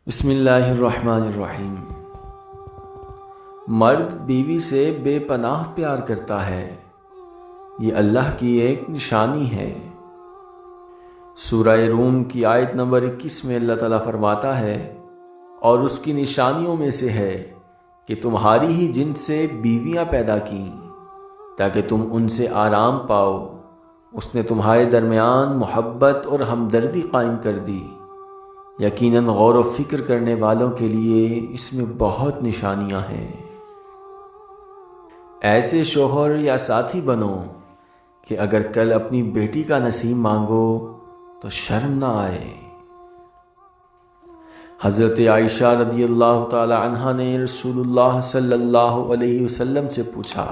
بسم اللہ الرحمن الرحیم۔ مرد بیوی سے بے پناہ پیار کرتا ہے، یہ اللہ کی ایک نشانی ہے۔ سورہ روم کی آیت نمبر 21 میں اللہ تعالیٰ فرماتا ہے، اور اس کی نشانیوں میں سے ہے کہ تمہاری ہی جنس سے بیویاں پیدا کیں تاکہ تم ان سے آرام پاؤ۔ اس نے تمہارے درمیان محبت اور ہمدردی قائم کر دی۔ یقیناً غور و فکر کرنے والوں کے لیے اس میں بہت نشانیاں ہیں۔ ایسے شوہر یا ساتھی بنو کہ اگر کل اپنی بیٹی کا نصیب مانگو تو شرم نہ آئے۔ حضرت عائشہ رضی اللہ تعالی عنہا نے رسول اللہ صلی اللہ علیہ وسلم سے پوچھا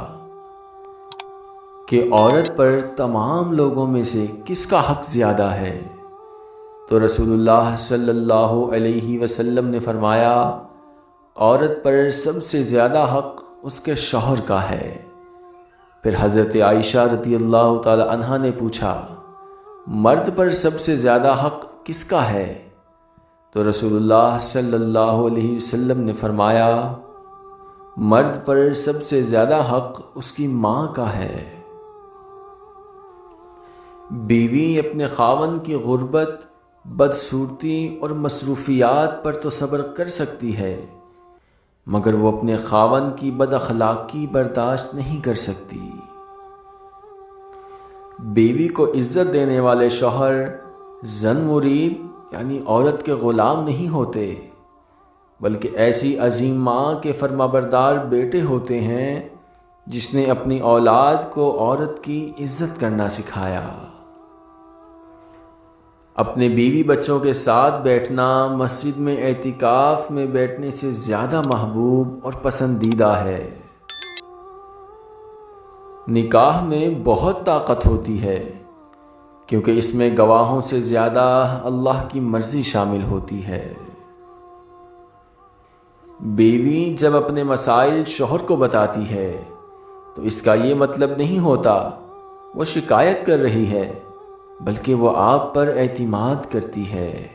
کہ عورت پر تمام لوگوں میں سے کس کا حق زیادہ ہے؟ تو رسول اللہ صلی اللہ علیہ وسلم نے فرمایا، عورت پر سب سے زیادہ حق اس کے شوہر کا ہے۔ پھر حضرت عائشہ رضی اللہ تعالی عنہا نے پوچھا، مرد پر سب سے زیادہ حق کس کا ہے؟ تو رسول اللہ صلی اللہ علیہ وسلم نے فرمایا، مرد پر سب سے زیادہ حق اس کی ماں کا ہے۔ بیوی اپنے خاوند کی غربت، بدصورتی اور مصروفیات پر تو صبر کر سکتی ہے، مگر وہ اپنے خاوند کی بد اخلاقی برداشت نہیں کر سکتی۔ بیوی کو عزت دینے والے شوہر زن مرید یعنی عورت کے غلام نہیں ہوتے، بلکہ ایسی عظیم ماں کے فرما بردار بیٹے ہوتے ہیں جس نے اپنی اولاد کو عورت کی عزت کرنا سکھایا۔ اپنے بیوی بچوں کے ساتھ بیٹھنا مسجد میں اعتکاف میں بیٹھنے سے زیادہ محبوب اور پسندیدہ ہے۔ نکاح میں بہت طاقت ہوتی ہے کیونکہ اس میں گواہوں سے زیادہ اللہ کی مرضی شامل ہوتی ہے۔ بیوی جب اپنے مسائل شوہر کو بتاتی ہے تو اس کا یہ مطلب نہیں ہوتا وہ شکایت کر رہی ہے، بلکہ وہ آپ پر اعتماد کرتی ہے۔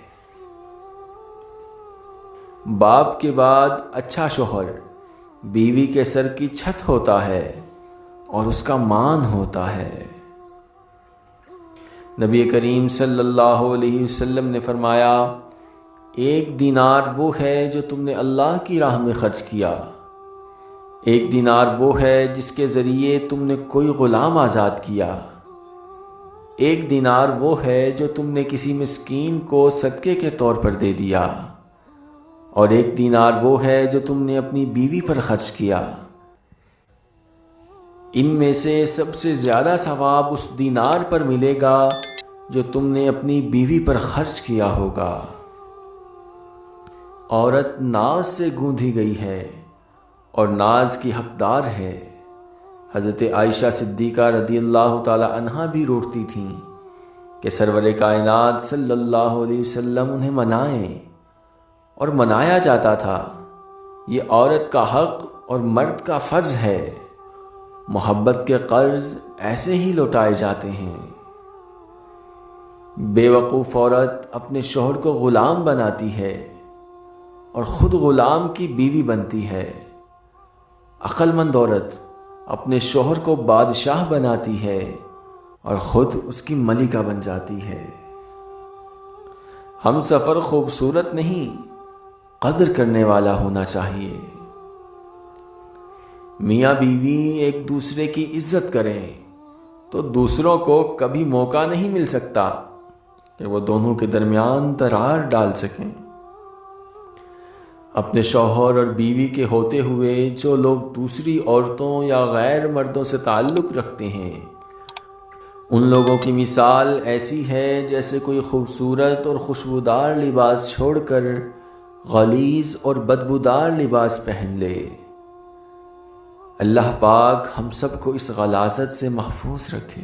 باپ کے بعد اچھا شوہر بیوی کے سر کی چھت ہوتا ہے اور اس کا مان ہوتا ہے۔ نبی کریم صلی اللہ علیہ وسلم نے فرمایا، ایک دینار وہ ہے جو تم نے اللہ کی راہ میں خرچ کیا، ایک دینار وہ ہے جس کے ذریعے تم نے کوئی غلام آزاد کیا، ایک دینار وہ ہے جو تم نے کسی مسکین کو صدقے کے طور پر دے دیا، اور ایک دینار وہ ہے جو تم نے اپنی بیوی پر خرچ کیا۔ ان میں سے سب سے زیادہ ثواب اس دینار پر ملے گا جو تم نے اپنی بیوی پر خرچ کیا ہوگا۔ عورت ناز سے گوندھی گئی ہے اور ناز کی حقدار ہے۔ حضرت عائشہ صدیقہ رضی اللہ تعالی عنہا بھی روٹتی تھیں کہ سرور کائنات صلی اللہ علیہ وسلم انہیں منائیں، اور منایا جاتا تھا۔ یہ عورت کا حق اور مرد کا فرض ہے۔ محبت کے قرض ایسے ہی لوٹائے جاتے ہیں۔ بے وقوف عورت اپنے شوہر کو غلام بناتی ہے اور خود غلام کی بیوی بنتی ہے۔ عقل مند عورت اپنے شوہر کو بادشاہ بناتی ہے اور خود اس کی ملکہ بن جاتی ہے۔ ہم سفر خوبصورت نہیں، قدر کرنے والا ہونا چاہیے۔ میاں بیوی ایک دوسرے کی عزت کریں تو دوسروں کو کبھی موقع نہیں مل سکتا کہ وہ دونوں کے درمیان درار ڈال سکیں۔ اپنے شوہر اور بیوی کے ہوتے ہوئے جو لوگ دوسری عورتوں یا غیر مردوں سے تعلق رکھتے ہیں، ان لوگوں کی مثال ایسی ہے جیسے کوئی خوبصورت اور خوشبودار لباس چھوڑ کر غلیظ اور بدبودار لباس پہن لے۔ اللہ پاک ہم سب کو اس غلاظت سے محفوظ رکھے۔